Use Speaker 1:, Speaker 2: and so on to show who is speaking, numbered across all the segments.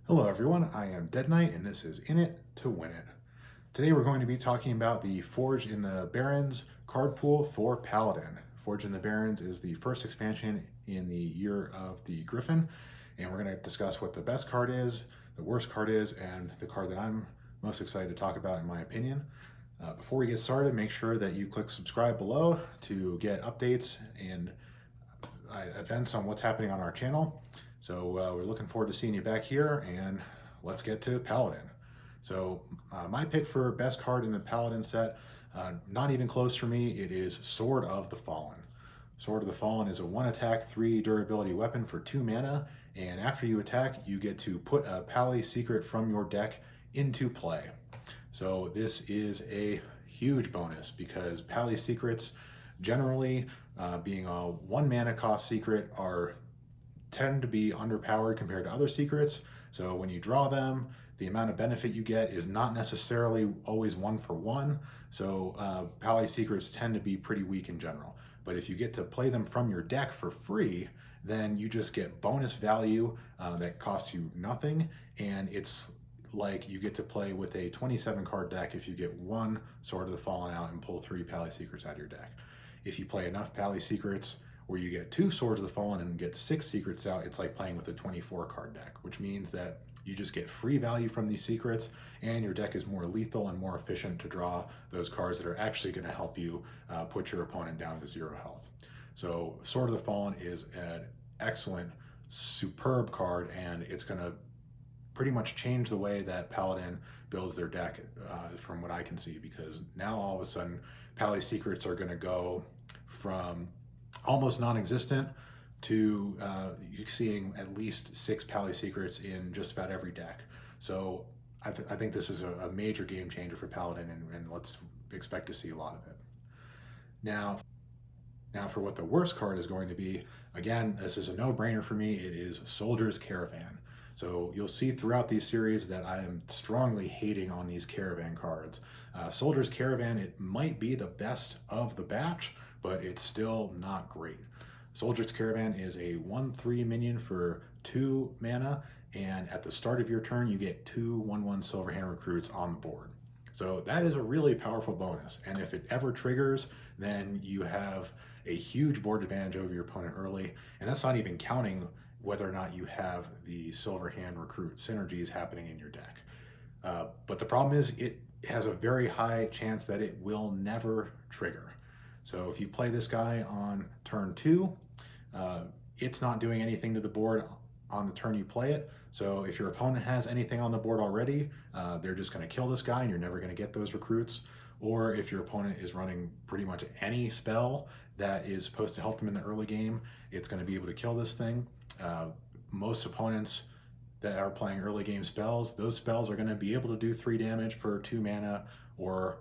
Speaker 1: Hello everyone, I am Dead Knight and this is In It to Win It. Today we're going to be talking about the Forged in the Barrens card pool for Paladin. Forged in the Barrens is the first expansion in the Year of the Griffin, and we're going to discuss what the best card is, the worst card is, and the card that I'm most excited to talk about in my opinion. Before we get started, make sure that you click subscribe below to get updates and events on what's happening on our channel. So we're looking forward to seeing you back here, and let's get to Paladin. So my pick for best card in the Paladin set, not even close for me, it is Sword of the Fallen. Sword of the Fallen is a 1 attack, 3 durability weapon for 2 mana, and after you attack, you get to put a Pally secret from your deck into play. So this is a huge bonus because Pally secrets, generally being a 1 mana cost secret, tend to be underpowered compared to other secrets. So when you draw them, the amount of benefit you get is not necessarily always 1-for-1. So Pally secrets tend to be pretty weak in general. But if you get to play them from your deck for free, then you just get bonus value that costs you nothing, and it's like you get to play with a 27 card deck if you get one Sword of the Fallen out and pull 3 Pally Secrets out of your deck. If you play enough Pally Secrets where you get 2 Swords of the Fallen and get 6 secrets out, it's like playing with a 24 card deck, which means that you just get free value from these secrets, and your deck is more lethal and more efficient to draw those cards that are actually going to help you put your opponent down to 0 health. So Sword of the Fallen is an excellent, superb card, and it's going to pretty much change the way that Paladin builds their deck from what I can see, because now all of a sudden Pally secrets are going to go from almost non-existent to seeing at least 6 Pally secrets in just about every deck. So I think this is a major game changer for Paladin, and let's expect to see a lot of it. Now for what the worst card is going to be, again, this is a no-brainer for me. It is Soldier's Caravan. So you'll see throughout these series that I am strongly hating on these Caravan cards. Soldier's Caravan, it might be the best of the batch, but it's still not great. Soldier's Caravan is a 1/3 minion for 2 mana, and at the start of your turn, you get 2 1/1 Silverhand recruits on the board. So that is a really powerful bonus, and if it ever triggers, then you have a huge board advantage over your opponent early, and that's not even counting whether or not you have the Silverhand recruit synergies happening in your deck. But the problem is it has a very high chance that it will never trigger. So if you play this guy on turn 2, it's not doing anything to the board on the turn you play it. So if your opponent has anything on the board already, they're just going to kill this guy and you're never going to get those recruits. Or if your opponent is running pretty much any spell that is supposed to help them in the early game, it's going to be able to kill this thing. Most opponents that are playing early game spells, those spells are going to be able to do 3 damage for 2 mana or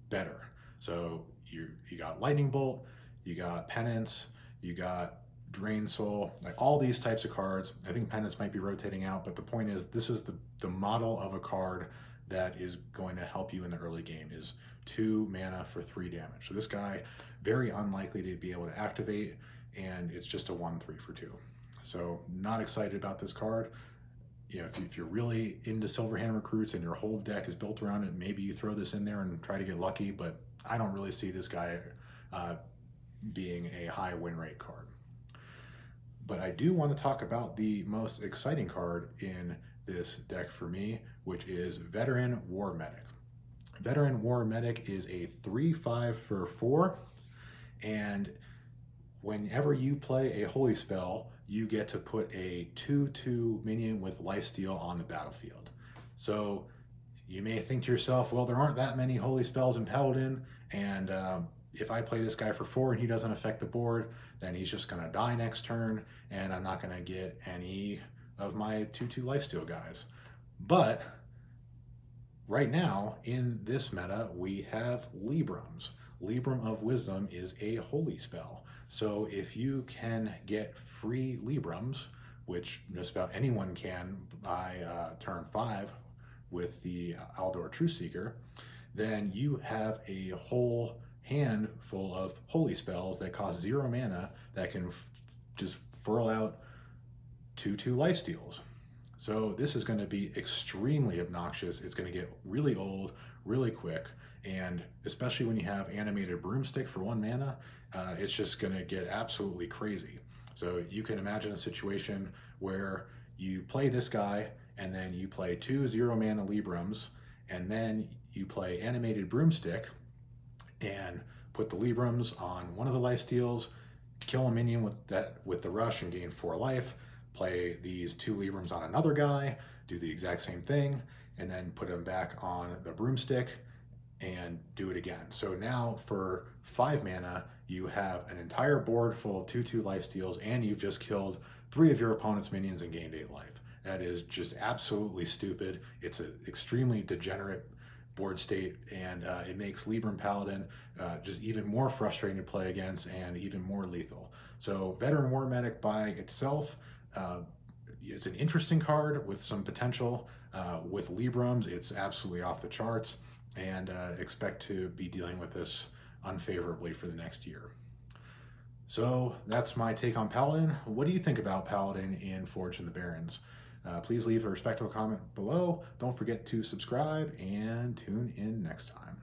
Speaker 1: better. So you got Lightning Bolt, you got Penance, you got Drain Soul, like all these types of cards. I think Penance might be rotating out, but the point is this is the model of a card that is going to help you in the early game, is 2 mana for 3 damage. So this guy, very unlikely to be able to activate, and it's just a 1/3 for 2. So not excited about this card. You know, if you're really into Silverhand recruits and your whole deck is built around it, maybe you throw this in there and try to get lucky, but I don't really see this guy being a high win rate card. But I do want to talk about the most exciting card in this deck for me, which is Veteran War Medic. Veteran War Medic is a 3/5 for 4, and whenever you play a holy spell, you get to put a 2/2 minion with lifesteal on the battlefield. So you may think to yourself, well, there aren't that many holy spells in Paladin, and if I play this guy for 4 and he doesn't affect the board, then he's just going to die next turn, and I'm not going to get any of my 2/2 lifesteal guys. But right now, in this meta, we have Librams. Libram of Wisdom is a holy spell. So if you can get free Librams, which just about anyone can by turn 5 with the Aldor Truthseeker, then you have a whole hand full of holy spells that cost 0 mana that can just furl out 2/2 lifesteals. So this is going to be extremely obnoxious. It's going to get really old really quick, and especially when you have animated broomstick for 1 mana, it's just going to get absolutely crazy. So you can imagine a situation where you play this guy, and then you play 2 0 mana Librams, and then you play animated broomstick, and put the Librams on one of the lifesteals, kill a minion with the rush and gain 4 life, play these 2 Librams on another guy, do the exact same thing, and then put them back on the broomstick and do it again. So now for 5 mana, you have an entire board full of 2/2 lifesteals, and you've just killed 3 of your opponent's minions and gained 8 life. That is just absolutely stupid. It's an extremely degenerate board state, and it makes Libram Paladin just even more frustrating to play against and even more lethal. So Veteran War Medic by itself, uh, it's an interesting card with some potential. With Librams, it's absolutely off the charts, and expect to be dealing with this unfavorably for the next year. So that's my take on Paladin. What do you think about Paladin in Forge and the Barrens? Please leave a respectful comment below. Don't forget to subscribe and tune in next time.